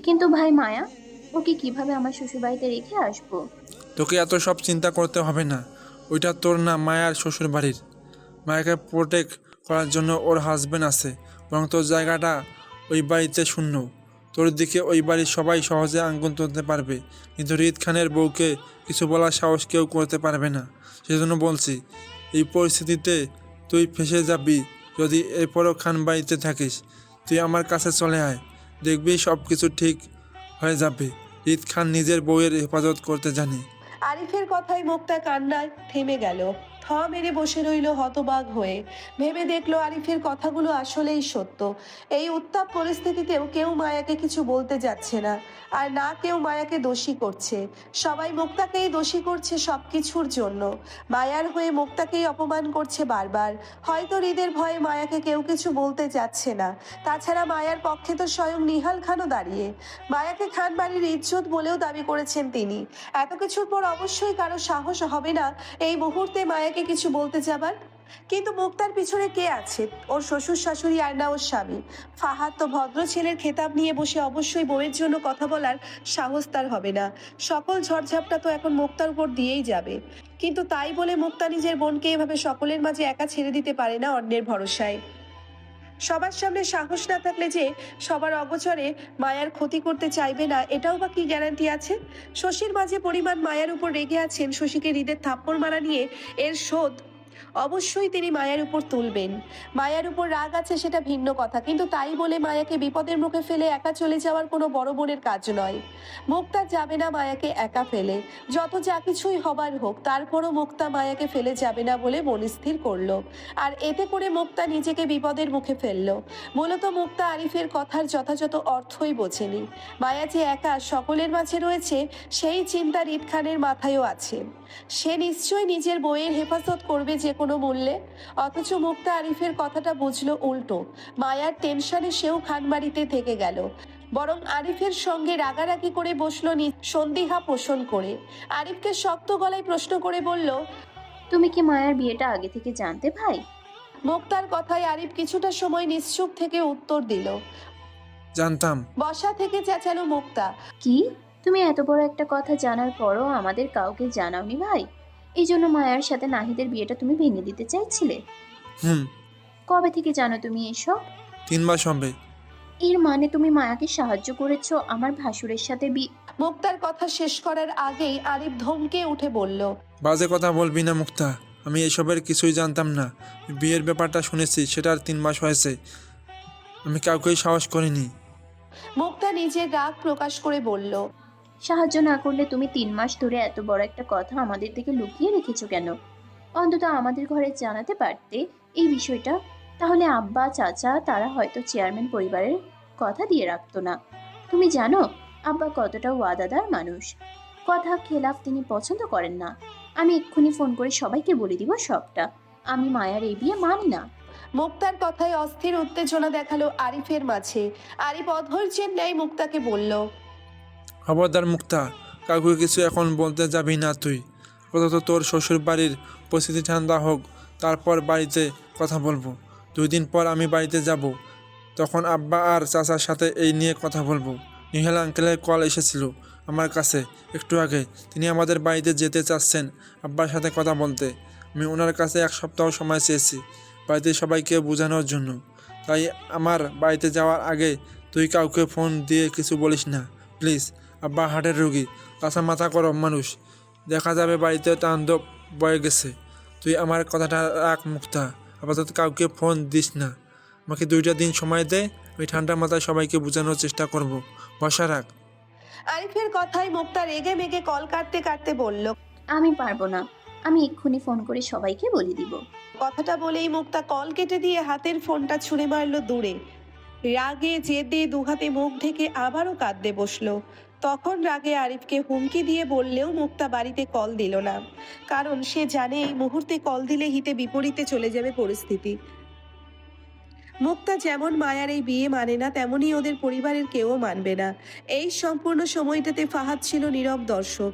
কিন্তু ভাই মায়া, ওকে কিভাবে আমার শ্বশুরবাড়িতে রেখে আসবো? তোকে এত সব চিন্তা করতে হবে না। ওইটা তোর না, মায়ার শ্বশুর বাড়ির। মায়াকে প্রোটেক্ট করার জন্য ওর হাজবেন্ড আছে, বরং তোর জায়গাটা ওই বাড়িতে শূন্য। তোর দিকে ওই বাড়ির সবাই সহজে আঙ্গুল তুলতে পারবে, কিন্তু রিদ খানের বউকে কিছু বলার সাহস কেউ করতে পারবে না। সেজন্য বলছি, এই পরিস্থিতিতে তুই ফেঁসে যাবি যদি এরপরও খান বাড়িতে থাকিস। তুই আমার কাছে চলে আয়, দেখবি সব কিছু ঠিক হয়ে যাবে। রিদ খান নিজের বউয়ের হেফাজত করতে জানে। আরিফের কথায় মুক্তা কান্নায় থেমে গেল। থ মেরে বসে রইল হতবাক হয়ে। ভেবে দেখলো আরিফের কথাগুলো আসলেই সত্য। এই উত্তাপ পরিস্থিতিতেও কেউ মায়াকে কিছু বলতে যাচ্ছে না, আর না কেউ মায়াকে দোষী করছে। সবাই মুক্তাকেই দোষী করছে সবকিছুর জন্য। মায়ার হয়ে মুক্তাকেই অপমান করছে বারবার। হয়তো হৃদের ভয়ে মায়াকে কেউ কিছু বলতে যাচ্ছে না। তাছাড়া মায়ার পক্ষে তো স্বয়ং নিহাল খানও দাঁড়িয়ে। মায়াকে খান বাড়ির ইজ্জত বলেও দাবি করেছেন তিনি। এত কিছুর পর অবশ্যই কারো সাহস হবে না এই মুহূর্তে মায়াকে কিছু বলতে যাবার। কিন্তু মুক্তার পিছনে কে আছে? ওর শ্বশুর শাশুড়ি, আর না ওর স্বামী। ফাহাদ তো ভদ্র ছেলের খেতাব নিয়ে বসে অবশ্যই বউয়ের জন্য কথা বলার সাহস তার হবে না। সকল ঝড়ঝাপটা তো এখন মুক্তার উপর দিয়েই যাবে। কিন্তু তাই বলে মুক্তা নিজের বোনকে এভাবে সকলের মাঝে একা ছেড়ে দিতে পারে না অন্যের ভরসায়। সবার সামনে সাহস না থাকলে যে সবার অগোচরে মায়ার ক্ষতি করতে চাইবে না, এটাও বা কি গ্যারান্টি আছে? শশীর মাঝে পরিমাণ মায়ার উপর রেগে আছেন, শশীকে হৃদের থাপ্পড় মারা নিয়ে এর শোধ অবশ্যই তিনি মায়ার উপর তুলবেন। মায়ার উপর রাগ আছে সেটা ভিন্ন কথা, কিন্তু তাই বলে মায়াকে বিপদের মুখে ফেলে একা চলে যাওয়ার কোনো বড় বোনের কাজ নয়। মুক্তা যাবে না মায়াকে একা ফেলে। যত যা কিছুই হবার হোক, তারপরও মুক্তা মায়াকে ফেলে যাবে না বলে মনস্থির করলো। আর এতে করে মুক্তা নিজেকে বিপদের মুখে ফেললো। মূলত মুক্তা আরিফের কথার যথাযথ অর্থই বোঝেনি। মায়া যে একা সকলের মাঝে রয়েছে, সেই চিন্তা রিদ খানের মাথায়ও আছে। সে নিশ্চয়ই নিজের বইয়ের হেফাজত করবে যে কোনো মূল্যে। অথচ মুক্তা আরিফের কথাটা বুঝলো উল্টো। মায়ার টেনশনে সেও খানবাড়িতে থেকে গেল, বরং আরিফের সঙ্গে রাগারাগি করে বসলো সন্দিহা পোষণ করে। আরিফকে শক্ত গলায় প্রশ্ন করে বলল, তুমি কি মায়ার বিয়েটা আগে থেকে জানতে ভাই? মুক্তার কথায় আরিফ কিছুটা সময় নিশ্চুপ থেকে উত্তর দিল। জানতাম। বসা থেকে চেঁচালো মুক্তা। কি? তুমি এত বড় একটা কথা জানার পরও আমাদের কাউকে জানাওনি ভাই? এই জন্য মায়ার সাথে নাহিদের বিয়েটা তুমি ভেঙে দিতে চাইছিলে? হুম। কবে থেকে জানো তুমি এসব? 3 মাস হবে। এর মানে তুমি মায়াকে সাহায্য করেছো আমার ভাসুরের সাথে মুক্তার কথা শেষ করার আগেই আরিফ ধমকে উঠে বলল, বাজে কথা বলবি না মুক্তা। আমি এসবের কিছুই জানতাম না। বিয়ের ব্যাপারটা শুনেছি, সেটার 3 মাস হয়েছে। আমি কাউকেই সাহস করিনি। মুক্তা নিজের রাগ প্রকাশ করে বলল, সাহায্য না করলে তুমি 3 মাস ধরে এত বড় একটা কথা আমাদের থেকে লুকিয়ে রেখেছো কেন? অন্তত আমাদের ঘরে জানাতে পারতে এই বিষয়টা। তাহলে আব্বা চাচা তারা হয়তো চেয়ারম্যান পরিবারের কথা দিয়ে রাখতো না। তুমি জানো আব্বা কতটা ওয়াদাদার মানুষ। কথা খেলাফ তিনি পছন্দ করেন না। আমি এক্ষুনি ফোন করে সবাইকে বলে দিব সবটা। আমি মায়ার এই বিয়ে মানি না। মুক্তার কথায় অস্থির উত্তেজনা দেখালো আরিফের মাঝে। আরিফ অধৈর্যের ন্যায় মুক্তাকে বলল, খবরদার মুক্তা, কাউকে কিছু এখন বলতে যাবি না তুই। আপাতত তোর শ্বশুর বাড়ির পরিস্থিতি ঠান্ডা হোক, তারপর বাড়িতে কথা বলবো। 2 দিন পর আমি বাড়িতে যাব, তখন আব্বা আর চাচার সাথে এই নিয়ে কথা বলবো। নিহাল আঙ্কেলের কল এসেছিল আমার কাছে একটু আগে। তিনি আমাদের বাড়িতে যেতে চাচ্ছেন আব্বার সাথে কথা বলতে। আমি ওনার কাছে 1 সপ্তাহ সময় চেয়েছি বাড়িতে সবাইকে বোঝানোর জন্য। তাই আমার বাড়িতে যাওয়ার আগে তুই কাউকে ফোন দিয়ে কিছু বলিস না প্লিজ। আব্বা হার্টের রোগী, কাঁচা মাথা গরম মানুষ। দেখা যাবে বাড়িতে তাণ্ডব বয়ে গেছে। তুই আমার কথাটা রাখ মুক্তা। আপাতত কাউকে ফোন দিস না। আমাকে 2টা দিন সময় দে, আমি ঠান্ডা মাথায় সবাইকে বোঝানোর চেষ্টা করব। ভরসা রাখ। আরিফের কথায় মুক্তা রেগে মেগে কল কাটতে কাটতে বলল, আমি পারবো না। আমি এক্ষুনি ফোন করে সবাইকে বলে দিব। কথাটা বলেই মুক্তা কল কেটে দিয়ে হাতের ফোনটা ছুঁড়ে মারলো দূরে। রাগে জেদে দুহাতে মুখ ঢেকে আবারও কাঁদতে বসলো। তখন রাগে আরিফকে হুমকি দিয়ে বললেও মুক্তা বাড়িতে কল দিল না, কারণ সে জানে এই মুহূর্তে কল দিলে হিতে বিপরীতে চলে যাবে পরিস্থিতি। মুক্তা যেমন মায়ার এই বিয়ে মানে না, তেমনি ওদের পরিবারের কেউও মানবে না। এই সম্পূর্ণ সময়টাতে ফাহাদ ছিল নীরব দর্শক।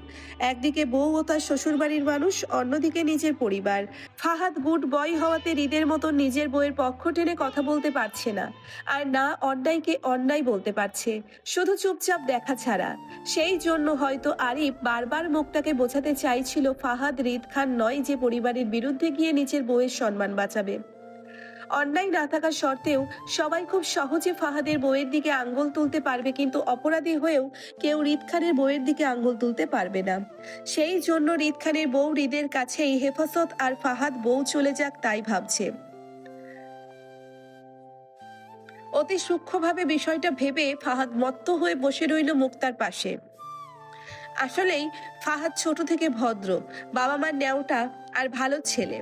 একদিকে বউ ও তার শ্বশুরবাড়ির মানুষ, অন্যদিকে নিজের পরিবার। ফাহাদ গুড বয় হওয়াতে হৃদের মতন নিজের বউয়ের পক্ষ টেনে কথা বলতে পারছে না, আর না অন্যায়কে অন্যায় বলতে পারছে, শুধু চুপচাপ দেখা ছাড়া। সেই জন্য হয়তো আরিফ বারবার মুক্তাকে বোঝাতে চাইছিল ফাহাদ হৃদ খান নয় যে পরিবারের বিরুদ্ধে গিয়ে নিজের বউয়ের সম্মান বাঁচাবে। অন্যায় না থাকা সত্ত্বেও সবাই খুব সহজে ফাহাদের বউয়ের দিকে আঙ্গুল তুলতে পারবে, কিন্তু অপরাধী হয়েও কেউ হৃদ খানের বউয়ের দিকে আঙ্গুল তুলতে পারবে না। সেই জন্য হৃদ খানের বউ হৃদের কাছেই হেফাজত, আর ফাহাদ বউ চলে যাক তাই ভাবছে। অতি সূক্ষ্মভাবে বিষয়টা ভেবে ফাহাদ মত্ত হয়ে বসে রইল মুক্তার পাশে। আসলেই ফাহাদ ছোট থেকে ভদ্র, বাবা মার ন্যাওটা আর ভালো ছেলে।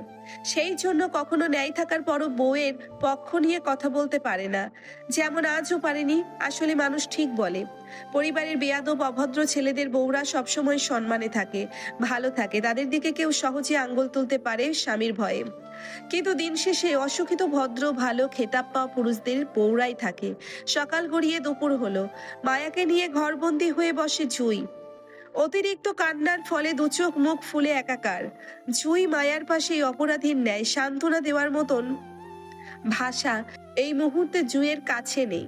সেই জন্য কখনো ন্যায় থাকার পরও বউয়ের পক্ষ নিয়ে কথা বলতে পারে না, যেমন আজও পারেনি। আসলে মানুষ ঠিক বলে, পরিবারের বেয়াদব অভদ্র ছেলেদের বউরা সবসময় সম্মানে থাকে, ভালো থাকে, তাদের দিকে কেউ সহজে আঙ্গুল তুলতে পারে স্বামীর ভয়ে। কিন্তু দিন শেষে অশিক্ষিত ভদ্র ভালো খেতাব পাওয়া পুরুষদের বউরাই থাকে। সকাল গড়িয়ে দুপুর হলো, মায়াকে নিয়ে ঘরবন্দি হয়ে বসে জুই। অতিরিক্ত কান্নার ফলে দুচোখ মুখ ফুলে একাকার। জুই মায়ার পাশে অপরাধীর ন্যায় সান্ত্বনা দেওয়ার মতন ভাষা এই মুহূর্তে জুইয়ের কাছে নেই।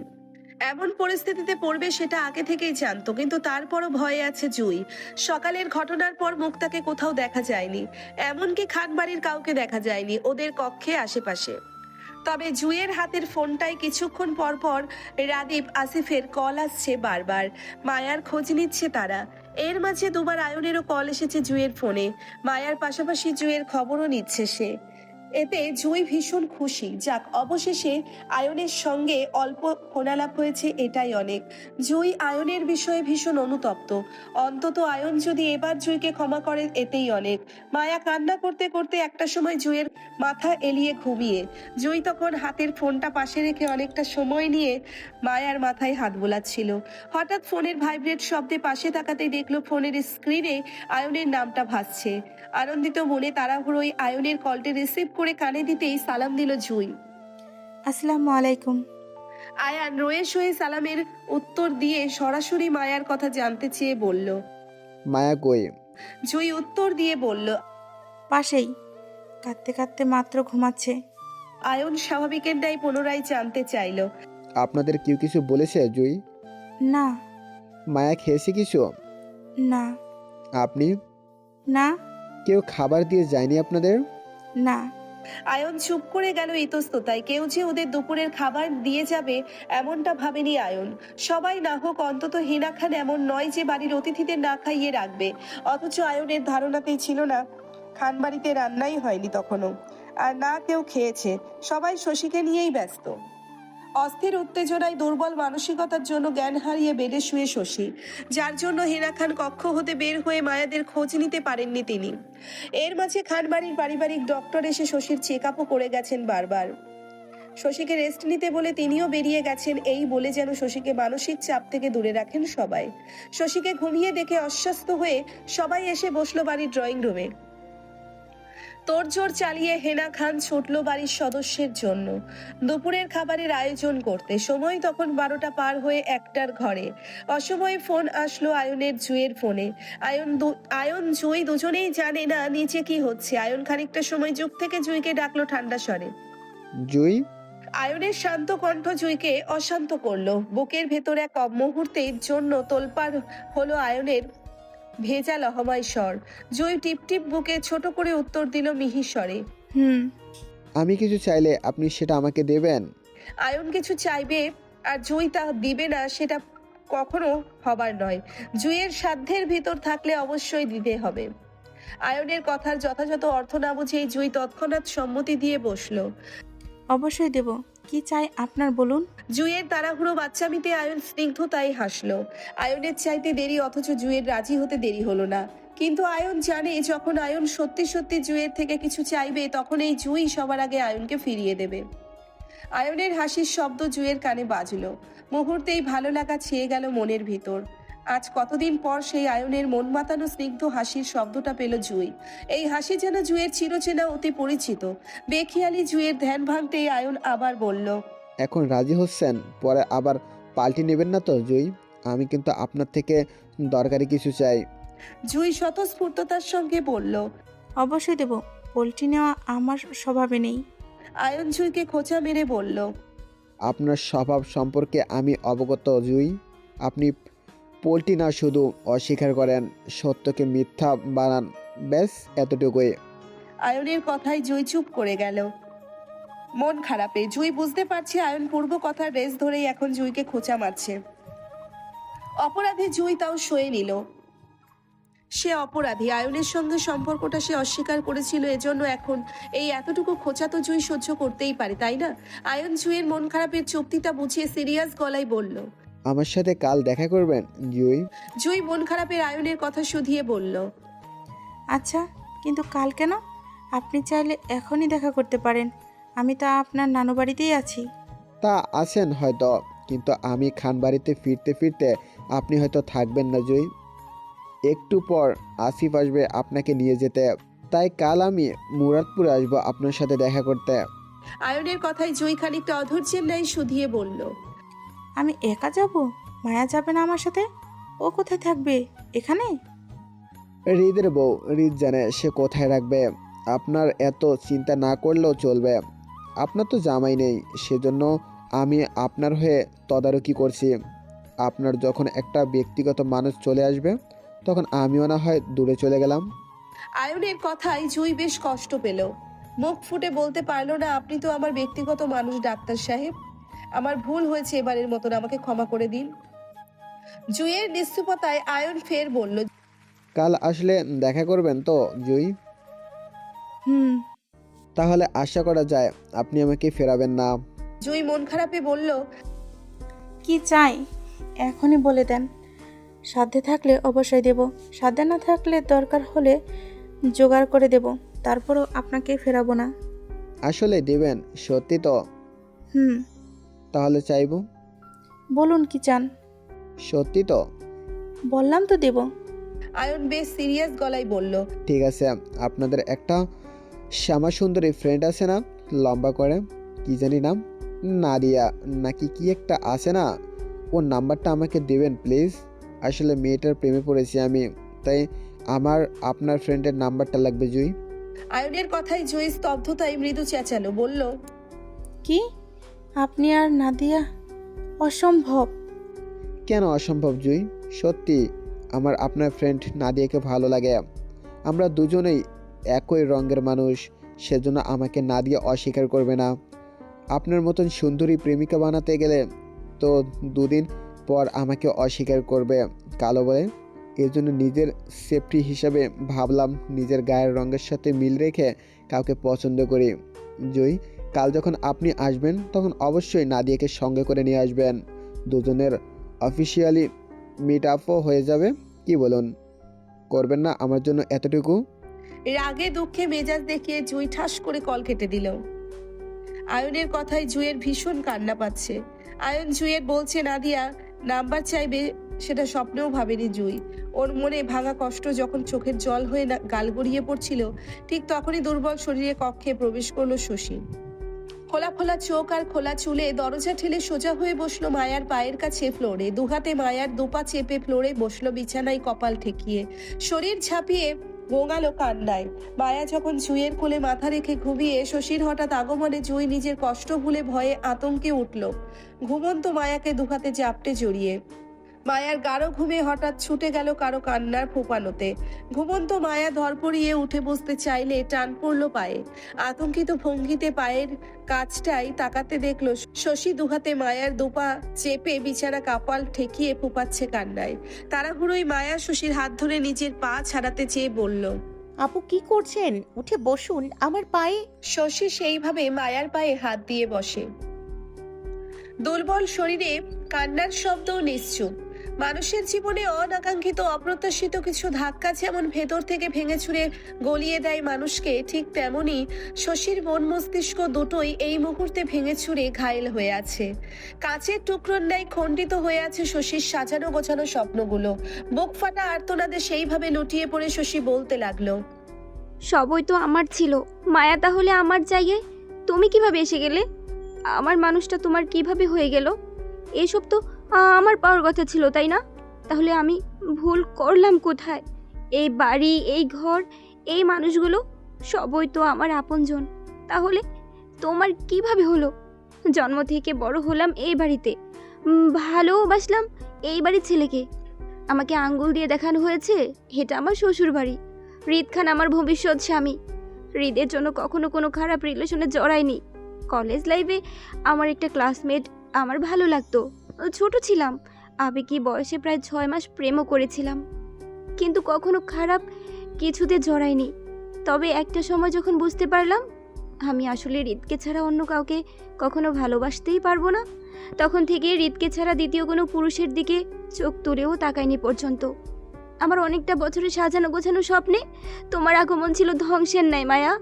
এমন পরিস্থিতিতে পড়বে সেটা আগে থেকেই জানতো, কিন্তু তারপরও ভয়ে আছে জুই। সকালের ঘটনার পর মুক্তাকে কোথাও দেখা যায়নি, এমনকি খানবাড়ির কাউকে দেখা যায়নি ওদের কক্ষে আশেপাশে। তবে জুইয়ের হাতের ফোনটায় কিছুক্ষণ পর পর রাদীপ আসিফের কল আসছে বারবার, মায়ার খোঁজ নিচ্ছে তারা। এর মাঝে দুবার আয়নেরও কল এসেছে জুইয়ের ফোনে, মায়ার পাশাপাশি জুইয়ের খবরও নিচ্ছে সে। এতে জুই ভীষণ খুশি, যাক অবশেষে আয়নের সঙ্গে অল্প ফোনালাপ হয়েছে, এটাই অনেক। জুই আয়নের বিষয়ে ভীষণ অনুতপ্ত, অন্তত আয়ন যদি এবার জুইকে ক্ষমা করে এতেই অনেক। মায়া কান্না করতে করতে একটা সময় জুইয়ের মাথা এলিয়ে ঘুমিয়ে। জুই তখন হাতের ফোনটা পাশে রেখে অনেকটা সময় নিয়ে মায়ার মাথায় হাত বোলাচ্ছিল। হঠাৎ ফোনের ভাইব্রেট শব্দে পাশে তাকাতেই দেখলো ফোনের স্ক্রিনে আয়নের নামটা ভাসছে। আনন্দিত মনে তাড়াহুড়োই আয়নের কলটি রিসিভ করে কানে দিতেই সালাম দিল জুই। আসসালামু আলাইকুম। আয়ান রয়ে শয়ে সালামের উত্তর দিয়ে সরাসরি মায়ার কথা জানতে চেয়ে বলল। মায়া কই? জুই উত্তর দিয়ে বলল। পাশেই কাঁদতে কাঁদতে মাত্র ঘুমাচ্ছে। আয়ন স্বাভাবিকের ন্যায় পুনরায় জানতে চাইল। আপনাদের কেউ কিছু বলেছে জুই? না। মায়া খেয়েছে কিছু? না। আপনি? না। কেউ খাবার দিয়ে যায়নি আপনাদের? না। আয়ন চুপ করে গেল ইতস্ততায়। কেউ যে ওদের দুপুরের খাবার দিয়ে যাবে এমনটা ভাবেনি আয়ন। সবাই না হোক, অন্তত হিনা খান এমন নয় যে বাড়ির অতিথিদের না খাইয়ে রাখবে। অথচ আয়নের ধারণাতেই ছিল না খান বাড়িতে রান্নাই হয়নি তখনও, আর না কেউ খেয়েছে। সবাই শশীকে নিয়েই ব্যস্ত। অস্থির উত্তেজনায় দুর্বল মানসিকতার জন্য জ্ঞান হারিয়ে বেডে শুয়ে শশী, যার জন্য হিনা খান কক্ষ হতে বের হয়ে মায়াদের খোঁজ নিতে পারেননি তিনি। এর মাঝে খানবাড়ির পারিবারিক ডক্টর এসে শশীর চেক আপও করে গেছেন বারবার। শশীকে রেস্ট নিতে বলে তিনিও বেরিয়ে গেছেন, এই বলে যেন শশীকে মানসিক চাপ থেকে দূরে রাখেন সবাই। শশীকে ঘুমিয়ে দেখে অস্বস্ত হয়ে সবাই এসে বসলো বাড়ির ড্রয়িং রুমে। তোড়জোড় চালিয়ে হেনা খান ছুটল বাড়ির সদস্যের জন্য দুপুরের খাবারের আয়োজন করতে। সময় তখন 12টা পার হয়ে 1টার ঘরে। অসময়ে ফোন আসলো আয়নের জুইয়ের ফোনে। আয়ন জুই দুজনেই জানে না নিচে কি হচ্ছে। আয়ন খানিকটা সময় চুপ থেকে জুইকে ডাকলো ঠান্ডা স্বরে। জুই? আয়নের শান্ত কণ্ঠ জুইকে অশান্ত করলো। বুকের ভেতর এক মুহূর্তের জন্য তোলপাড় হলো আয়নের ভেজা লহমায় স্বর। জুই টিপ টিপ বুকে ছোট করে উত্তর দিল মিহি স্বরে। আমি কিছু চাইলে আপনি সেটা আমাকে দেবেন? আয়ন কিছু চাইবে আর জুই তা দিবে না, সেটা কখনো হবার নয়। জুইয়ের সাধ্যের ভিতর থাকলে অবশ্যই দিতে হবে। আয়নের কথার যথাযথ অর্থ না বুঝেই জুই তৎক্ষণাৎ সম্মতি দিয়ে বসলো। অবশ্যই দেব। কি চাই আপনার বলুন। জুইয়ের তাড়াহুড়ো বাচ্চামিতে আয়ন স্নিগ্ধতাই হাসলো। আয়নের চাইতে দেরি, অথচ জুইয়ের রাজি হতে দেরি হলো না। কিন্তু আয়ন জানে যখন আয়ন সত্যি সত্যি জুইয়ের থেকে কিছু চাইবে তখন এই জুই সবার আগে আয়নকে ফিরিয়ে দেবে। আয়নের হাসির শব্দ জুইয়ের কানে বাজলো। মুহূর্তেই ভালো লাগা ছেয়ে গেল মনের ভিতর। আজ কতদিন পর সেই আয়নের মন মাতানো স্নিগ্ধ হাসির শব্দটা পেল জুই। এই হাসি যেন জুইয়ের চিরচেনা, অতি পরিচিত। বেখিয়ালি জুইয়ের ধ্যান ভাঙতেই আয়ন আবার বলল। এখন রাজি হচ্ছেন, পরে আবার পাল্টি নেবেন না তো জুই? আমি কিন্তু আপনার থেকে দরকারি কিছু চাই। জুই স্বতঃস্ফূর্ততার সঙ্গে বলল। অবশ্যই দেব, পোলট্রি নেওয়া আমার স্বভাবে নেই। আয়ন জুইকে খোঁচা মেরে বলল। আপনার স্বভাব সম্পর্কে আমি অবগত জুই। আপনি পোল্ট্রি না শুধু অস্বীকার করেন, সত্যকে মিথ্যা বানান, ব্যাস এতটুকুই। আয়নের কথায় জুই চুপ করে গেল, মন খারাপে। জুই বুঝতে পারছে আয়ন পূর্ব কথার রেস ধরেই এখন জুইকে খোঁচা মারছে। অপরাধী জুই তাও সয়ে নিল। সে অপরাধী, আয়নের সঙ্গে সম্পর্কটা সে অস্বীকার করেছিল, এজন্য এখন এই এতটুকু খোঁচা তো জুই সহ্য করতেই পারে, তাই না? আয়ন জুইয়ের মন খারাপের চুক্তিটা বুঝিয়ে সিরিয়াস গলায় বলল। আমার সাথে কাল দেখা করবেন জুই? জুই মন খারাপের আয়নের কথা শুধিয়ে বলল। আচ্ছা, কিন্তু কাল কেন? আপনি চাইলে এখনই দেখা করতে পারেন, আমি তো আপনার নানু বাড়িতেই আছি। তা আছেন হয়তো, কিন্তু আমি খানবাড়িতে ফিরতে ফিরতে আপনি হয়তো থাকবেন না জুই। একটু পর আসিফ আসবে আপনাকে নিয়ে যেতে, তাই কাল আমি মুরাদপুর আসবো আপনার সাথে দেখা করতে। আয়নের কথায় জুই খানিকটা অধৈর্যের ন্যায় শুধিয়ে বলল। আমি একা যাব? মায়া যাবে না আমার সাথে? ও কোথায় থাকবে? এখানে? হৃদের বউ, হৃদ জানে সে কোথায় রাখবে। আপনার এত চিন্তা না করলেও চলবে। আপনার তো জামাই নেই, সেজন্য আমি আপনার হয়ে তদারকি করছি। আপনার যখন একটা ব্যক্তিগত মানুষ চলে আসবে, তখন আমিও না হয় দূরে চলে গেলাম। আয়নের কথায় জুই বেশ কষ্ট পেল। মুখ ফুটে বলতে পারলো না, আপনি তো আমার ব্যক্তিগত মানুষ ডাক্তার সাহেব। আমার ভুল হয়েছে, এবারের মতন আমাকে ক্ষমা করে দিন। জুইয়ের নিশ্চুপতায় আয়ন ফের বলল। কাল আসলে দেখা করবেন তো জুই? হুম। তাহলে আশা করা যায় আপনি আমাকে ফেরাবেন না। জুই মন খারাপে বলল। কি চাই এখনই বলে দেন, সাধ্যে থাকলে অবশ্যই দেব, সাধ্যে না থাকলে দরকার হলে জোগাড় করে দেব, তারপরও আপনাকে ফেরাবো না। আসলে দেবেন সত্যি তো? হুম। তাহলে চাইবো। বলুন কি চান? সত্যি তো? বললাম তো দেব। আয়ন বেশ সিরিয়াস গলায় বলল। ঠিক আছে, আপনাদের একটা শ্যামা সুন্দরী ফ্রেন্ড আছে না, লম্বা করে, কি জানি নাম, নাদিয়া নাকি কি একটা আছে না? ওর নাম্বারটা আমাকে দেবেন প্লিজ। আসলে মেয়েটার প্রেমে পড়েছি আমি, তাই আমার আপনার ফ্রেন্ডের নাম্বারটা লাগবে জুই। আয়নের কথায় জুই স্তব্ধতায় মৃদু চেঁচালো, বলল। কি? আপনি আর নাদিয়া? অসম্ভব। কেন অসম্ভব জুই? সত্যি আমার আপনার ফ্রেন্ড নাদিয়াকে ভালো লাগে। আমরা দুজনেই একই রঙের মানুষ, সেজন্য আমাকে নাদিয়া অস্বীকার করবে না। আপনার মতন সুন্দরী প্রেমিকা বানাতে গেলে তো দুদিন পর আমাকে অস্বীকার করবে কালো বলে। এর জন্য নিজের সেফটি হিসাবে ভাবলাম নিজের গায়ের রঙের সাথে মিল রেখে কাউকে পছন্দ করি। জুই, কাল যখন আপনি আসবেন তখন অবশ্যই নাদিয়াকে সঙ্গে করে নিয়ে আসবেন। দুজনের অফিসিয়ালি মিট আপও হয়ে যাবে। কি বলুন? করবেন না আমার জন্য এতটুকু? রাগে দুঃখে মেজাজ দেখিয়ে জুই ঠাস করে কল কেটে দিল। আয়নের কথায় জুইয়ের ভীষণ কান্না পাচ্ছে। আয়ন জুইয়ের বলছে নাদিয়া নাম্বার চাইবে, সেটা স্বপ্নেও ভাবেনি জুই। ওর মনে ভাঙা কষ্ট যখন চোখের জল হয়ে গাল গড়িয়ে পড়ছিল, ঠিক তখনই দুর্বল শরীরে কক্ষে প্রবেশ করলো শশী। খোলা খোলা চোখ আর খোলা চুলে দরজা ঠেলে সোজা হয়ে বসলো মায়ার পায়ের কাছে ফ্লোরে। দুহাতে মায়ার দুপা চেপে ফ্লোরে বসলো বিছানায় কপাল ঠেকিয়ে, শরীর ঝাঁপিয়ে গোঙালো কান্নায়। মায়া যখন জুইয়ের কোলে মাথা রেখে ঘুমিয়ে, শশীর হঠাৎ আগমনে জুই নিজের কষ্ট ভুলে ভয়ে আতঙ্কে উঠল। ঘুমন্ত মায়াকে দুহাতে জাপটে জড়িয়ে মায়ার গাঢ় ঘুমে হঠাৎ ছুটে গেল কারো কান্নার ফোঁপানোতে। ঘুমন্ত মায়া ধরপড়িয়ে উঠে বসতে চাইলে টান পড়ল পায়ে। আতঙ্কিত ভঙ্গিতে পায়ের কাছটাই তাকাতে দেখলো শশী দুহাতে মায়ার দুপা চেপে বিছানা কাপাল ঠেকিয়ে ফোঁপাচ্ছে কান্নায়। তাড়াহুড়োই মায়া শশীর হাত ধরে নিজের পা ছাড়াতে চেয়ে বলল। আপু কি করছেন? উঠে বসুন আমার পায়ে। শশী সেইভাবে মায়ার পায়ে হাত দিয়ে বসে। দুর্বল শরীরে কান্নার শব্দও নিশ্চুপ। মানুষের জীবনে অনাকাঙ্ক্ষিত অপ্রত্যাশিত কিছু ধাক্কা যেমন ভেতর থেকে ভেঙে চুরে গলিয়ে দেয় মানুষকে, ঠিক তেমনি শশীর মন মস্তিষ্ক দুটোই এই মুহূর্তে ভেঙে চুরে ঘায়েল হয়ে আছে। কাঁচের টুকরোর ন্যায় খণ্ডিত হয়ে আছে শশীর সাজানো গোছানো স্বপ্নগুলো। বুক ফাটা আর্তনাদে সেইভাবে লুটিয়ে পড়ে শশী বলতে লাগলো। সবই তো আমার ছিল, মায়া তাহলে আমার জায়গায়, তুমি কিভাবে এসে গেলে? আমার মানুষটা তোমার কিভাবে হয়ে গেল? এইসব তো আমার পাওয়ার কথা ছিল, তাই না? তাহলে আমি ভুল করলাম কোথায়? এই বাড়ি, এই ঘর, এই মানুষগুলো সবই তো আমার আপনজন। তাহলে তোমার কিভাবে হলো? জন্ম থেকে বড় হলাম এই বাড়িতে, ভালোবাসলাম এই বাড়ির ছেলেকে। আমাকে আঙ্গুল দিয়ে দেখানো হয়েছে এটা আমার শ্বশুর বাড়ি। হৃদ খান আমার ভবিষ্যৎ স্বামী। হৃদের জন্য কখনো কোনো খারাপ রিলেশনে জড়াইনি। কলেজ লাইফে আমার একটা ক্লাসমেট আমার ভালো লাগতো। ছোট ছিলাম, আবেগী বয়সে প্রায় 6 মাস প্রেমও করেছিলাম, কিন্তু কখনো খারাপ কিছুতে জড়াইনি। তবে একটা সময় যখন বুঝতে পারলাম আমি আসলে হৃদকে ছাড়া অন্য কাউকে কখনো ভালোবাসতেই পারবো না, তখন থেকে হৃদকে ছাড়া দ্বিতীয় কোনো পুরুষের দিকে চোখ তুলেও তাকাইনি পর্যন্ত। আমার অনেকটা বছরের সাজানো গোছানো স্বপ্নে তোমার আগমন ছিল ধ্বংসের ন্যায় মায়া।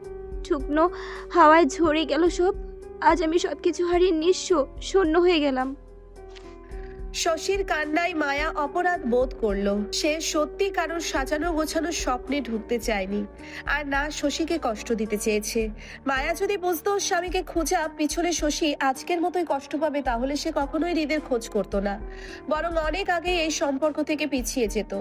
শুকনো হাওয়ায় ঝরে গেল সব। আজ আমি সব কিছু হারিয়ে নিঃস্ব শূন্য হয়ে গেলাম। শশীর কান্নায় মায়া অপরাধ বোধ করলো। সে সত্যি কারোর সাজানো গোছানো স্বপ্নে ঢুকতে চায়নি, আর না শশীকে কষ্ট দিতে চেয়েছে। মায়া যদি বুঝতো ওর স্বামীকে খোঁজা পিছনে শশী আজকের মতোই কষ্ট পাবে, তাহলে সে কখনোই হৃদের খোঁজ করতো না, বরং অনেক আগে এই সম্পর্ক থেকে পিছিয়ে যেত।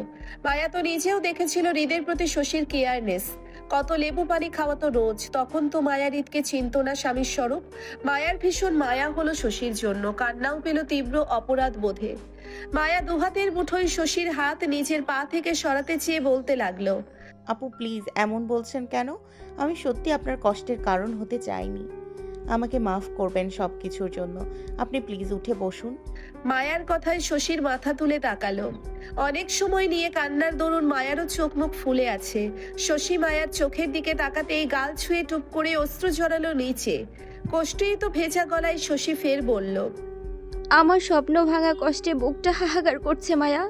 মায়া তো নিজেও দেখেছিল হৃদের প্রতি শশীর কেয়ারনেস। কত লেবু পানি খাওয়াতো রোজ। তখন তো মায়া হৃদকে চিনত না স্বামীর স্বরূপ। মায়ার ভীষণ মায়া হলো শশীর জন্য, কান্নাও পেল তীব্র অপরাধ বোধে। মায়া দুহাতের মুঠোয় শশীর হাত নিজের পা থেকে সরাতে চেয়ে বলতে লাগলো, আপু প্লিজ এমন বলছেন কেন? আমি সত্যি আপনার কষ্টের কারণ হতে চাইনি। আমাকে মাফ করবেন সব কিছুর জন্য। আপনি প্লিজ উঠে বসুন। মায়ার কথায় শশীর মাথা তুলে তাকালো। অনেক সময় নিয়ে কান্নার দরুন মায়ারও চোখ মুখ ফুলে আছে। শশী মায়ার চোখের দিকে তাকাতেই গাল ছুঁয়ে টুপ করে অশ্রু ঝরালো নিচে। কষ্টেই তো ভেজা গলায় শশী ফের বলল, আমার স্বপ্ন ভাঙা কষ্টে বুকটা হাহাকার করছে মায়া।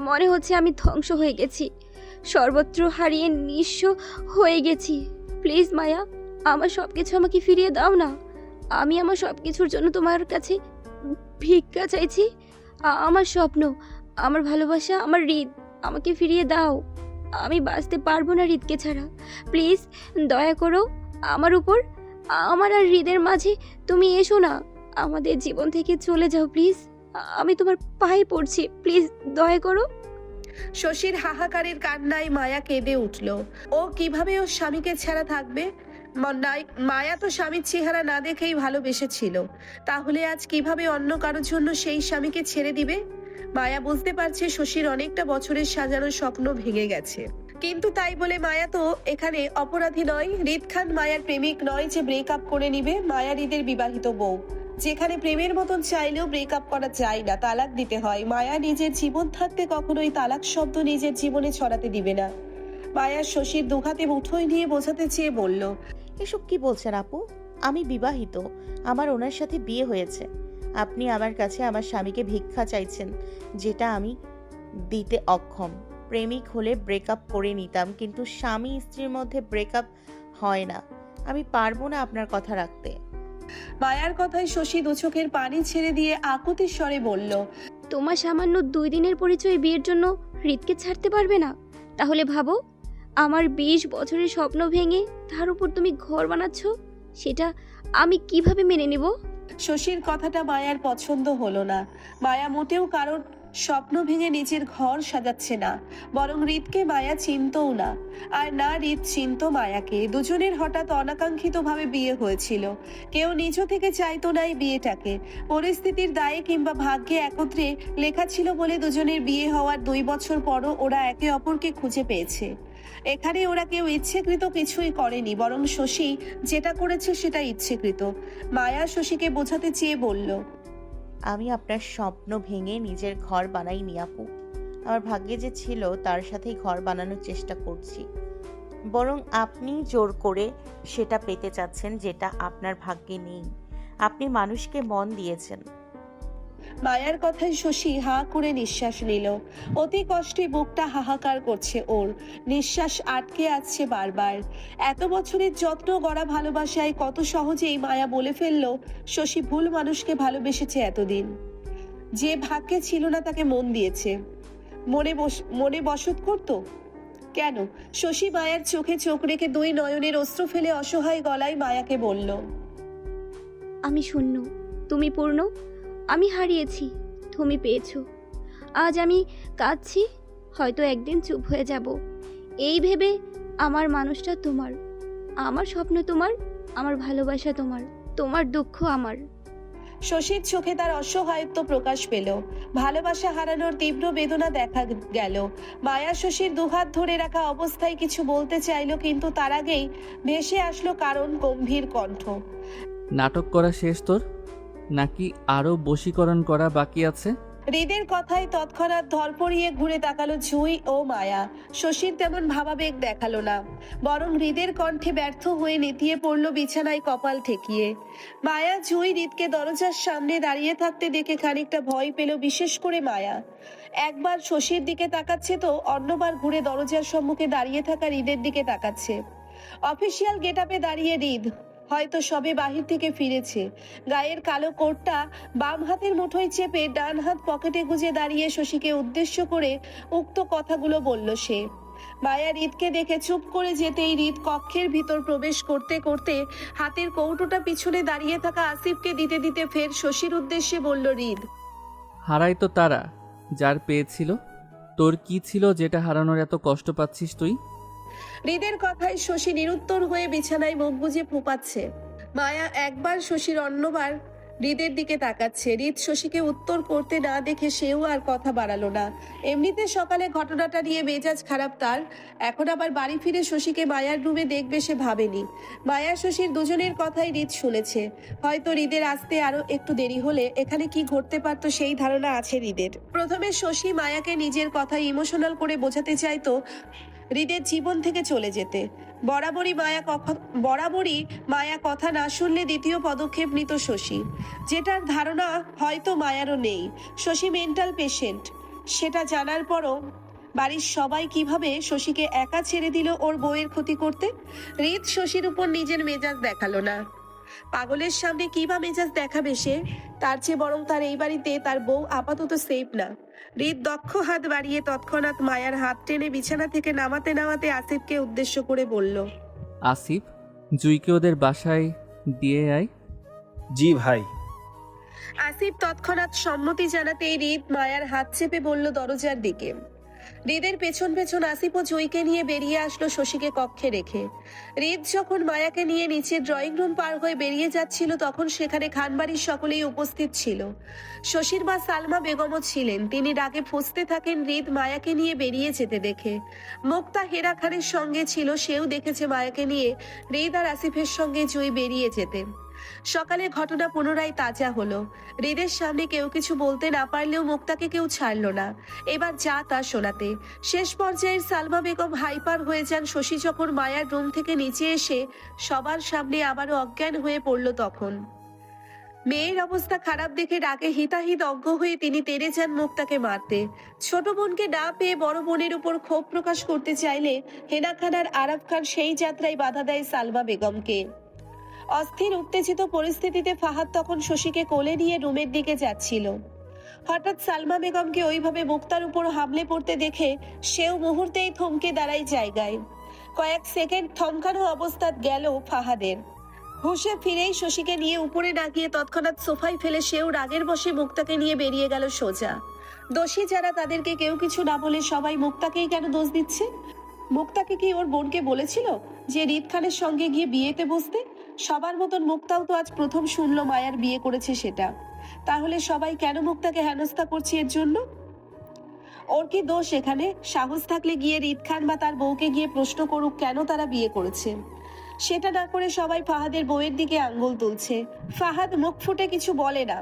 মনে হচ্ছে আমি ধ্বংস হয়ে গেছি, সর্বত্র হারিয়ে নিঃস্ব হয়ে গেছি। প্লিজ মায়া, আমার সব কিছু আমাকে ফিরিয়ে দাও না। আমি আমার সব কিছুর জন্য তোমার কাছে ভিক্ষা চাইছি। আমার স্বপ্ন, আমার ভালোবাসা, আমার হৃদ আমাকে ফিরিয়ে দাও। আমি বাঁচতে পারবো না হৃদকে ছাড়া। প্লিজ দয়া করো আমার উপর। আমার আর হৃদের মাঝে তুমি এসো না, আমাদের জীবন থেকে চলে যাও প্লিজ। আমি তোমার পায়ে পড়ছি, প্লিজ দয়া করো। শশীর হাহাকারের কান্নায় মায়া কেঁদে উঠল। ও কিভাবে ওর স্বামীকে ছাড়া থাকবে? মায়া তো স্বামীর চেহারা না দেখেই ভালোবেসেছিল, তাহলে আজ কিভাবে অন্য কারোর জন্য সেই স্বামীকে ছেড়ে দিবে? মায়া বুঝতে পারছে শশীর অনেকটা বছরের সাজানো স্বপ্ন ভেঙে গেছে, কিন্তু তাই বলে মায়া তো এখানে অপরাধী নয়। হৃদ খান মায়ার প্রেমিক নয় যে ব্রেকআপ করে নিবে। মায়া হৃদের বিবাহিত বউ, যেখানে প্রেমের মতন চাইলেও ব্রেকআপ করা যায় না, তালাক দিতে হয়। মায়া নিজের জীবন থাকতে কখনোই তালাক শব্দ নিজের জীবনে ছড়াতে দিবে না। মায়া শশীর দুহাতে মুঠোয় নিয়ে বোঝাতে চেয়ে বলল, এসব কি বলছেন আপু? আমি বিবাহিত, আমার ওনার সাথে বিয়ে হয়েছে। আপনি আমার কাছে আমার স্বামীকে ভিক্ষা চাইছেন, যেটা আমি দিতে অক্ষম। প্রেমিক হলে ব্রেকআপ করে নিতাম, কিন্তু স্বামী স্ত্রীর মধ্যে ব্রেকআপ হয় না। আমি পারবো না আপনার কথা রাখতে। মায়ার কথায় শশী দু চোখের পানি ছেড়ে দিয়ে আকুতির স্বরে বলল, তোমার সামান্য 2 দিনের পরিচয় বিয়ের জন্য হৃদকে ছাড়তে পারবে না? তাহলে ভাবো, আমার 20 বছরের স্বপ্ন ভেঙে তার উপর তুমি ঘর বানাচ্ছ, সেটা আমি কিভাবে মেনে নেব? শশীর কথাটা মায়ার পছন্দ হলো না। মায়া মোটেও কারোর স্বপ্ন ভেঙে নিজের ঘর সাজাচ্ছে না, বরং হৃদকে মায়া চিনতও না, আর না হৃদ চিনত মায়াকে। দুজনের হঠাৎ অনাকাঙ্ক্ষিতভাবে বিয়ে হয়েছিল। কেউ নিজ থেকে চাইতো না এই বিয়েটাকে। পরিস্থিতির দায়ে কিংবা ভাগ্যে একত্রে লেখা ছিল বলে দুজনের বিয়ে হওয়ার 2 বছর পরও ওরা একে অপরকে খুঁজে পেয়েছে। এখানে ওরা কেউ ইচ্ছেকৃত কিছুই করেনি, বরং শশী যেটা করেছে সেটা ইচ্ছেকৃত। মায়া শশীকে বোঝাতে চেয়ে বলল, আমি আপনার স্বপ্ন ভেঙে নিজের ঘর বানাইনি আপু। আমার ভাগ্যে যে ছিল তার সাথেই ঘর বানানোর চেষ্টা করছি, বরং আপনি জোর করে সেটা পেতে চাচ্ছেন যেটা আপনার ভাগ্যে নেই। আপনি মানুষকে মন দিয়েছেন। মায়ার কথায় শশী হা করে নিঃশ্বাস নিল। অতি কষ্টে বুকটা হাহাকার করছে ওর, নিঃশ্বাস আটকে আসছে বারবার। এত বছরের যত্ন গড়া ভালোবাসায় কত সহজেই মায়া বলে ফেললো শশী ভুল মানুষকে ভালোবেসেছে এতদিন। যে ভাগ্যে ছিল না তাকে মন দিয়েছে, মনে বসত করতো কেন? শশী মায়ার চোখে চোখ রেখে 2 নয়নের অশ্রু ফেলে অসহায় গলায় মায়াকে বলল, আমি শূন্য, তুমি পূর্ণ। আমি হারিয়েছি, তুমি পেয়েছো। আজ আমি কাঁদছি, হয়তো একদিন চুপ হয়ে যাব। এই ভেবে আমার মানুষটা তোমার, আমার স্বপ্ন তোমার, আমার ভালোবাসা তোমার, তোমার দুঃখ আমার। শশীর চোখে তার অসহায়ত্ব প্রকাশ পেল, ভালোবাসা হারানোর তীব্র বেদনা দেখা গেল। মায়া শশীর দুহাত ধরে রাখা অবস্থায় কিছু বলতে চাইলো, কিন্তু তার আগেই ভেসে আসলো কারণ গম্ভীর কণ্ঠ। নাটক করা শেষ তোর, নাকি আরও বশীকরণ করা বাকি আছে? হৃদের কথায় তৎক্ষণাৎ ধরপড়িয়ে ঘুরে তাকালো জুই ও মায়া। শশীর তেমন ভাবাবেগ দেখালো না, বরং হৃদের কণ্ঠে ব্যর্থ হয়ে নেতিয়ে পড়ল বিছানায় কপাল ঠেকিয়ে। মায়া জুই হৃদকে দরজার সামনে দাঁড়িয়ে থাকতে দেখে খানিকটা ভয় পেল, বিশেষ করে মায়া। একবার শশীর দিকে তাকাচ্ছে তো অন্যবার ঘুরে দরজার সম্মুখে দাঁড়িয়ে থাকা হৃদের দিকে তাকাচ্ছে। অফিসিয়াল গেটআপে দাঁড়িয়ে হৃদ হয়তো সবে বাহির থেকে ফিরেছে। গায়ের কালো কোটটা বাম হাতের মুঠোয় চেপে ডান হাত পকেটে গুজে দাঁড়িয়ে শশীকে উদ্দেশ্য করে উক্ত কথাগুলো বলল সে। মায়া হৃদকে দেখে চুপ করে যেতেই হৃদ কক্ষের ভিতর প্রবেশ করতে করতে হাতের কৌটোটা পিছনে দাঁড়িয়ে থাকা আসিফকে দিতে দিতে ফের শশীর উদ্দেশ্যে বলল হৃদ। হারাই তো তারা যার পেয়েছিল, তোর কি ছিল যেটা হারানোর এত কষ্ট পাচ্ছিস তুই? হৃদের কথায় শশী নিরুত্তর হয়ে বিছানায় মুখ বুজে ফুপাচ্ছে। মায়া একবার শশীর, অন্যবার হৃদের দিকে তাকাচ্ছে। হৃদ শশীকে উত্তর করতে না দেখে সেও আর কথা বাড়ালো না। এমনিতে সকালে ঘটনাটা নিয়ে মেজাজ খারাপ তার, এখন আবার বাড়ি ফিরে শশীকে মায়ার রুমে দেখবে সে ভাবেনি। মায়া শশীর দুজনের কথাই হৃদ শুনেছে। হয়তো হৃদের আসতে আরো একটু দেরি হলে এখানে কি ঘটতে পারতো সেই ধারণা আছে হৃদের। প্রথমে শশী মায়াকে নিজের কথা ইমোশনাল করে বোঝাতে চাইতো হৃদের জীবন থেকে চলে যেতে। বরাবরই মায়া কথা না শুনলে দ্বিতীয় পদক্ষেপ নিত শশী, যেটার ধারণা হয়তো মায়ারও নেই। শশী মেন্টাল পেশেন্ট, সেটা জানার পরও বাড়ির সবাই কিভাবে শশীকে একা ছেড়ে দিল ওর বউয়ের ক্ষতি করতে। হৃদ শশীর উপর নিজের মেজাজ দেখালো না। পাগলের সামনে কি বা মেজাজ দেখাবে সে? তার চেয়ে বরং তার এই বাড়িতে তার বউ আপাতত সেফ না। হৃদ দক্ষ হাত বাড়িয়ে তৎক্ষণাৎ মায়ার হাত টেনে বিছানা থেকে নামাতে নামাতে আসিফকে উদ্দেশ্য করে বলল। আসিফ, জুইকে ওদের বাসায় দিয়ে আয়। জি ভাই। আসিফ তৎক্ষণাৎ সম্মতি জানাতে হৃদ মায়ার হাত চেপে বলল দরজার দিকে। হৃদের পেছন পেছন আসিফ ও জুইকে নিয়ে বেরিয়ে আসলো শশীকে কক্ষে রেখে। হৃদ যখন মায়াকে নিয়ে নিচে ড্রয়িং রুম পার হয়ে বেরিয়ে যাচ্ছিল তখন সেখানে খানবাড়ির সকলেই উপস্থিত ছিল। শশীর মা সালমা বেগমও ছিলেন। তিনি রাগে ফুঁসতে থাকেন হৃদ মায়াকে নিয়ে বেরিয়ে যেতে দেখে। মুক্তা হেরা খানের সঙ্গে ছিল, সেও দেখেছে মায়াকে নিয়ে হৃদ আর আসিফের সঙ্গে জুই বেরিয়ে যেতে। সকালে ঘটনা পুনরায় তাজা হলো। হৃদের সামনে কেউ কিছু বলতে না পারলেও মুক্তাকে কেউ ছাড়লো না এবার যা তা শোনাতে। শেষ পর্যায়ে সালমা বেগম হাইপার হয়ে যান শশী যখন মায়ার রুম থেকে নিচে এসে সবার সামনে আবারও অজ্ঞান হয়ে পড়ল। তখন মেয়ের অবস্থা খারাপ দেখে রাগে হিতাহিত অজ্ঞ হয়ে তিনি তেড়ে যান মুক্তাকে মারতে। ছোট বোনকে না পেয়ে বড় বোনের উপর ক্ষোভ প্রকাশ করতে চাইলে হেনা খান আর আরাফ খান সেই যাত্রায় বাধা দেয় সালমা বেগমকে। অস্থির উত্তেজিত পরিস্থিতিতে ফাহাদ তখন শশীকে কোলে নিয়ে রুমের দিকে যাচ্ছিল। হঠাৎ সালমা বেগমকে ওইভাবে মুক্তার উপর হামলে পড়তে দেখে সেও মুহূর্তেই থমকে দাঁড়ায় জায়গায়। কয়েক সেকেন্ড থমকানো অবস্থা গেল ফাহাদের। হুঁশে ফিরেই শশীকে নিয়ে উপরে না গিয়ে তৎক্ষণাৎ সোফায় ফেলে সেও রাগের বশে মুক্তাকে নিয়ে বেরিয়ে গেল সোজা। দোষী যারা তাদেরকে কেউ কিছু না বলে সবাই মুক্তাকেই কেন দোষ দিচ্ছে? মুক্তাকে কি ওর বোনকে বলেছিল যে হৃদ খানের সঙ্গে গিয়ে বিয়েতে বসতে? সবার মতন মুক্তাও তো আজ প্রথম শুনলো মায়ার বিয়ে করেছে সেটা। তাহলে সবাই কেন মুক্তাকে হেনস্থা করছে এর জন্য? ওর কি দোষ এখানে? সাহস থাকলে গিয়ে হৃদ খান বা তার বউকে গিয়ে প্রশ্ন করুক কেন তারা বিয়ে করেছে। সেটা না করে সবাই ফাহাদের বউয়ের দিকে আঙ্গুল তুলছে। ফাহাদ মুখ ফুটে কিছু বলে না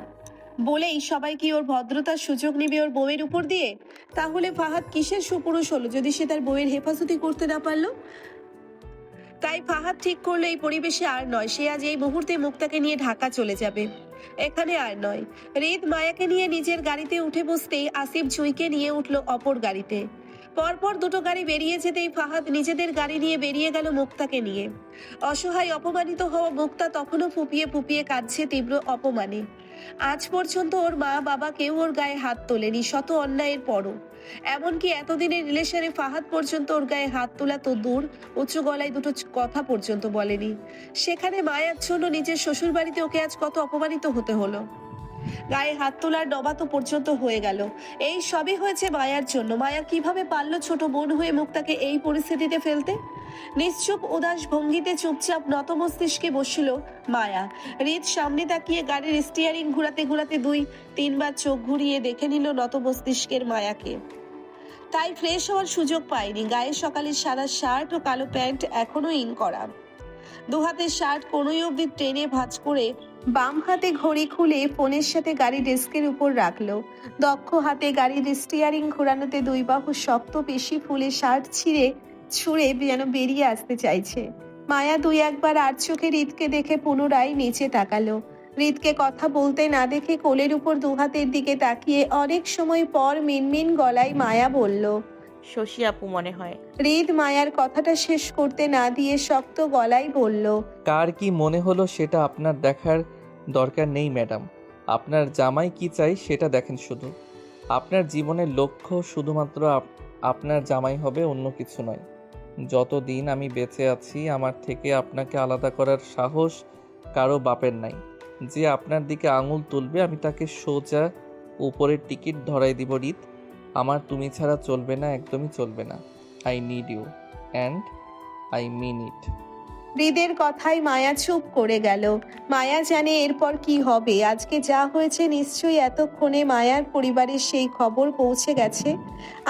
বলেই সবাই কি ওর ভদ্রতার সুযোগ নেবে ওর বউয়ের উপর দিয়ে? তাহলে ফাহাদ কিসের সুপুরুষ হলো যদি সে তার বউয়ের হেফাজতি করতে না পারলো? তাই ফাহাদ ঠিক করলো এই পরিবেশে আর নয়, সে আজ এই মুহূর্তে মুক্তাকে নিয়ে ঢাকা চলে যাবে, এখানে আর নয়। হৃদ মায়াকে নিয়ে নিজের গাড়িতে উঠে বসতেই আসিফ জুইকে নিয়ে উঠলো অপর গাড়িতে। পরপর দুটো গাড়ি বেরিয়ে যেতেই ফাহাদ নিজেদের গাড়ি নিয়ে বেরিয়ে গেল মুক্তাকে নিয়ে। অসহায় অপমানিত হওয়া মুক্তা তখনও ফুপিয়ে ফুপিয়ে কাঁদছে তীব্র অপমানে। আজ পর্যন্ত ওর মা বাবা কেউ ওর গায়ে হাত তোলেনি শত অন্যায়ের পরও। এমনকি এতদিনের রিলেশনে ফাহাদ পর্যন্ত ওর গায়ে হাত তোলা তো দূর, উঁচু গলায় দুটো কথা পর্যন্ত বলেনি। সেখানে মায়ার জন্য নিজের শ্বশুর বাড়িতে ওকে আজ কত অপমানিত হতে হলো। গায়ে হাত তোলার নবাতো পর্যন্ত হয়ে গেল। এই সবই হয়েছে মায়ার জন্য। মায়া কিভাবে পারলো ছোট বোন হয়ে মুক্তাকে এই পরিস্থিতিতে ফেলতে? নিশ্চুপ উদাস ভঙ্গিতে চুপচাপ নত মস্তিষ্কে বসল মায়া। হৃদ সামনে তাকিয়ে গাড়ির স্টিয়ারিং ঘুরাতে ঘুরাতে 2-3 বার চোখ ঘুরিয়ে দেখে নিল নত মস্তিষ্কের মায়াকে। তাই ফ্রেশ হওয়ার সুযোগ পায়নি। গায়ে সকালের সাদা শার্ট ও কালো প্যান্ট এখনো ইন করা, দুহাতের শার্ট কোনোই অবধি ট্রেনে ভাঁজ করে বাম হাতে ঘড়ি খুলে ফোনের সাথে গাড়ি ডেস্কের উপর রাখলো। দক্ষ হাতে গাড়ির স্টিয়ারিং ঘোরানোতে 2 বাহু শক্ত পেশি ফুলে শার্ট ছুঁড়ে যেন বেরিয়ে আসতে চাইছে। মায়া 2-1 বার আর চোখে হৃদকে দেখে পুনরায় নিচে তাকালো। হৃদকে কথা বলতে না দেখে কোলের উপর দুহাতের দিকে তাকিয়ে অনেক সময় পর মিনমিন গলায় মায়া বলল। শশী আপু মনে হয়। হৃদ মায়ার কথাটা শেষ করতে না দিয়ে শক্ত গলায় বলল, কার কি মনে হলো সেটা আপনার দেখার দরকার নেই ম্যাডাম। আপনার জামাই কি চাই সেটা দেখেন শুধু। আপনার জীবনের লক্ষ্য শুধুমাত্র আপনার জামাই হবে, অন্য কিছু নয়। যতদিন আমি বেঁচে আছি আমার থেকে আপনাকে আলাদা করার সাহস কারো বাপের নাই। যে আপনার দিকে আঙুল তুলবে আমি তাকে সোজা উপরের টিকিট ধরাই দিব। রিত, আমার তুমি ছাড়া চলবে না, একদমই চলবে না। I need you and I mean it. হৃদের কথায় মায়া চুপ করে গেল। মায়া জানে এরপর কি হবে। আজকে যা হয়েছে নিশ্চয়ই এতক্ষণে মায়ার পরিবারের সেই খবর পৌঁছে গেছে।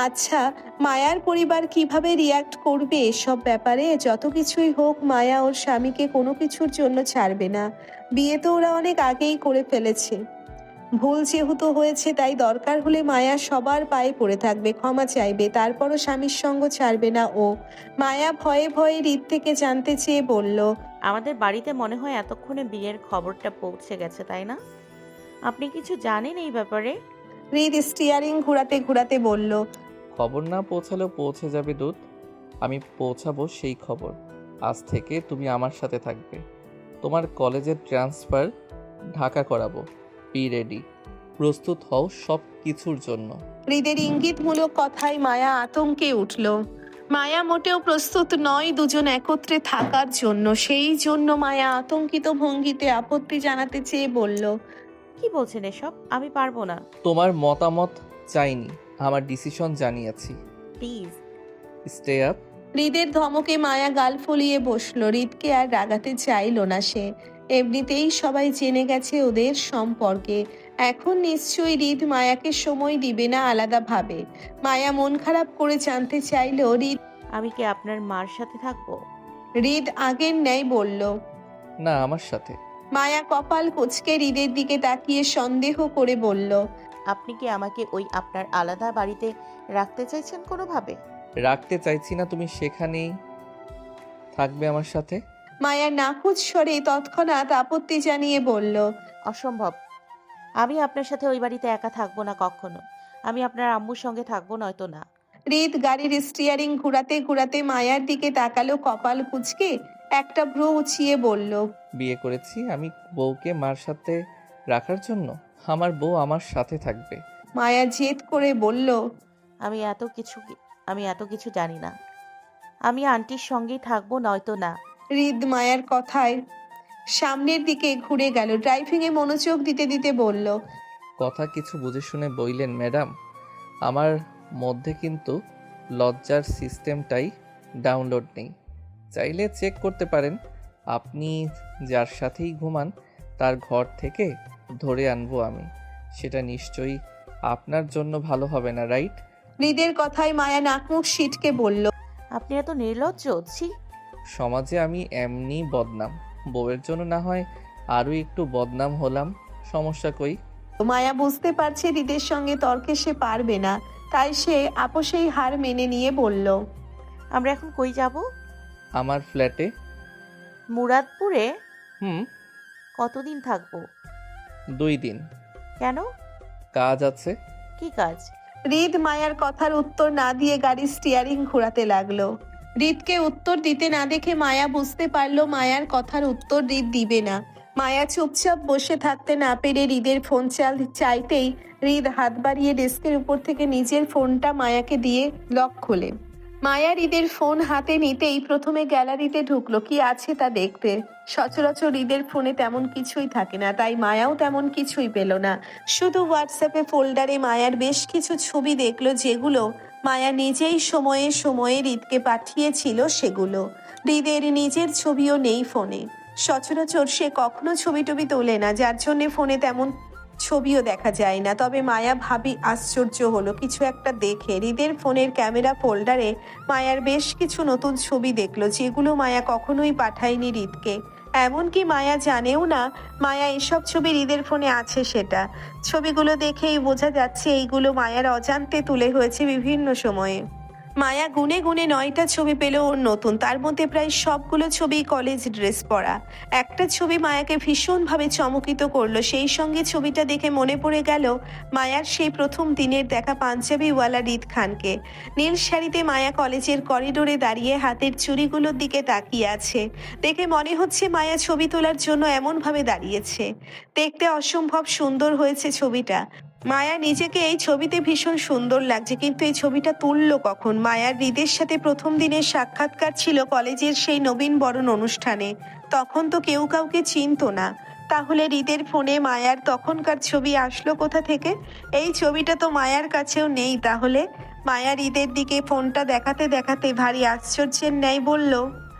আচ্ছা, মায়ার পরিবার কিভাবে রিয়াক্ট করবে এসব ব্যাপারে? যত কিছুই হোক, মায়া ওর স্বামীকে কোনো কিছুর জন্য ছাড়বে না। বিয়ে তো ওরা অনেক আগেই করে ফেলেছে। ভুল যেহেতু হয়েছে তাই দরকার হলে মায়া সবার পায়ে পড়ে থাকবে, ক্ষমা চাইবে, তারপরও স্বামীর সঙ্গ ছাড়বে না ও। মায়া ভয়ে ভয়ে হৃদ থেকে জানতে চেয়ে বলল, আমাদের বাড়িতে মনে হয় এতক্ষণে বিয়ের খবরটা পৌঁছে গেছে, তাই না? আপনি কিছু জানেন এই ব্যাপারে? হৃদ স্টিয়ারিং ঘুরাতে ঘুরাতে বলল, খবর না পৌঁছালেও পৌঁছে যাবে দূত। আমি পৌঁছাবো সেই খবর। আজ থেকে তুমি আমার সাথে থাকবে। তোমার কলেজের ট্রান্সফার ঢাকা করাবো। বি রেডি, প্রস্তুত হও সব কিছুর জন্য। হৃদের ইঙ্গিতমূলক কথায় মায়া আতঙ্কে উঠল। মায়া মোটেও প্রস্তুত নয় দুজন একত্রে থাকার জন্য। সেই জন্য মায়া আতঙ্কিত ভঙ্গিতে আপত্তি জানাতে চেয়ে বলল, কি বলছেন এসব? আমি পারবো না। তোমার মতামত চাইনি, আমার ডিসিশন জানিয়েছি। প্লিজ। Stay up. হৃদের ধমকে মায়া গাল ফুলিয়ে বসলো। হৃদকে আর রাগাতে চাইলো না সে। এমনিতেই সবাই জেনে গেছে ওদের সম্পর্কে। এখন নিশ্চয়ই হৃদ মায়াকে সময় দিবে না আলাদাভাবে। মায়া মন খারাপ করে জানতে চাইলো, আমি কি আপনার মার সাথে থাকবো? হৃদ আগের ন্যায় বলল। না, আমার সাথে। মায়া কপাল কুঁচকে হৃদের দিকে তাকিয়ে সন্দেহ করে বলল, আপনি কি আমাকে ওই আপনার আলাদা বাড়িতে রাখতে চাইছেন কোনোভাবে? রাখতে চাইছি না, তুমি সেখানেই থাকবে আমার সাথে। মায়া নাকুচ স্বরে তৎক্ষণাৎ আপত্তি জানিয়ে বলল, অসম্ভব। আমি আপনার সাথে ওই বাড়িতে একা থাকবো না কখনো। আমি আপনার আম্মুর সঙ্গে থাকবো, নয়তো না। হৃদ গাড়ির স্টিয়ারিং ঘুরাতে ঘুরাতে মায়ার দিকে তাকালো কপাল কুঁচকে, একটা ভ্রু উঁচিয়ে বলল, বিয়ে করেছি আমি বউকে মার সাথে রাখার জন্য। আমার বউ আমার সাথে থাকবে। মায়া জেদ করে বলল, আমি এত কিছু জানি না। আমি আন্টির সঙ্গেই থাকবো, নয়তো না। হৃদ মায়ার কথায় সামনের দিকে ঘুরে গেল। ড্রাইভিংয়ে মনোযোগ দিতে দিতে বলল, কথা কিছু বুঝে শুনে বইলেন ম্যাডাম। আমার মধ্যে কিন্তু লজ্জার সিস্টেমটাই ডাউনলোড নেই। চাইলে চেক করতে পারেন। আপনি যার সাথেই ঘুমান তার ঘর থেকে ধরে আনবো আমি। সেটা নিশ্চয়ই আপনার জন্য ভালো হবে না, রাইট? হৃদের কথায় মায়া নাকমুখ সিটকে বলল, আপনি এত নির্লজ্জ? ছি। সমাজে আমি এমনি বদনাম, বউয়ের জন্য না হয় আরও একটু বদনাম হলাম, সমস্যা কই? মায়া বুঝতে পারছে হৃদের সঙ্গে তর্কে সে পারবে না, তাই সে আপোষেই হার মেনে নিয়ে বলল, আমরা এখন কই যাব? আমার ফ্ল্যাটে। মুরাদপুরে? হুম। কতদিন থাকবো? 2 দিন। কেন? কাজ আছে। কি কাজ? হৃদ মায়ার কথার উত্তর না দিয়ে গাড়ির স্টিয়ারিং ঘোরাতে লাগলো। হৃদকে উত্তর দিতে না দেখে মায়া বুঝতে পারলো মায়ার কথার উত্তর হৃদ দিবে না। মায়া চুপচাপ বসে থাকতে না পেরে হৃদের ফোন চাইতেই হৃদ হাত বাড়িয়ে ডেস্কের উপর থেকে নিজের ফোনটা মায়াকে দিয়ে লক খোলে। মায়া হৃদের ফোন হাতে নিতেই প্রথমে গ্যালারিতে ঢুকলো কি আছে তা দেখতে। সচরাচর হৃদের ফোনে তেমন কিছুই থাকে না, তাই মায়াও তেমন কিছুই পেল না। শুধু হোয়াটসঅ্যাপে ফোল্ডারে মায়ার বেশ কিছু ছবি দেখলো, যেগুলো মায়া নিজেই সময়ে সময়ে হৃদকে পাঠিয়েছিল। সেগুলো হৃদের নিজের ছবিও নেই ফোনে। সচরাচর সে কখনো ছবি টবি তোলে না, যার জন্যে ফোনে তেমন ছবিও দেখা যায় না। তবে মায়া ভাবি আশ্চর্য হলো কিছু একটা দেখে। হৃদের ফোনের ক্যামেরা ফোল্ডারে মায়ার বেশ কিছু নতুন ছবি দেখলো, যেগুলো মায়া কখনোই পাঠায়নি হৃদকে। এমনকি মায়া জানেও না মায়া এসব ছবি হৃদের ফোনে আছে সেটা। ছবিগুলো দেখেই বোঝা যাচ্ছে এইগুলো মায়ার অজান্তে তুলে হয়েছে বিভিন্ন সময়ে। মায়া গুনে গুনে 9টা ছবি পেল ওর নতুন, তার মধ্যে প্রায় সবগুলো ছবি কলেজ ড্রেস পরা। একটা ছবি মায়াকে ভীষণভাবে চমকিত করলো। সেই সঙ্গে ছবিটা দেখে মনে পড়ে গেল মায়ার সেই প্রথম দিনের দেখা পাঞ্জাবিওয়ালা হৃদ খানকে। নীল শাড়িতে মায়া কলেজের করিডোরে দাঁড়িয়ে হাতের চুড়িগুলোর দিকে তাকিয়ে আছে। দেখে মনে হচ্ছে মায়া ছবি তোলার জন্য এমনভাবে দাঁড়িয়েছে। দেখতে অসম্ভব সুন্দর হয়েছে ছবিটা। মায়া নিজেকে এই ছবিতে ভীষণ সুন্দর লাগছে, কিন্তু এই ছবিটা তুললো কখন? মায়ার হৃদের সাথে প্রথম দিনের সাক্ষাৎকার ছিল কলেজের সেই নবীন বরণ অনুষ্ঠানে। তখন তো কেউ কাউকে চিনতো না। তাহলে হৃদের ফোনে মায়ার তখনকার ছবি আসলো কোথা থেকে? এই ছবিটা তো মায়ার কাছেও নেই। তাহলে মায়া হৃদের দিকে ফোনটা দেখাতে দেখাতে ভারী আশ্চর্যের ন্যায় বলল,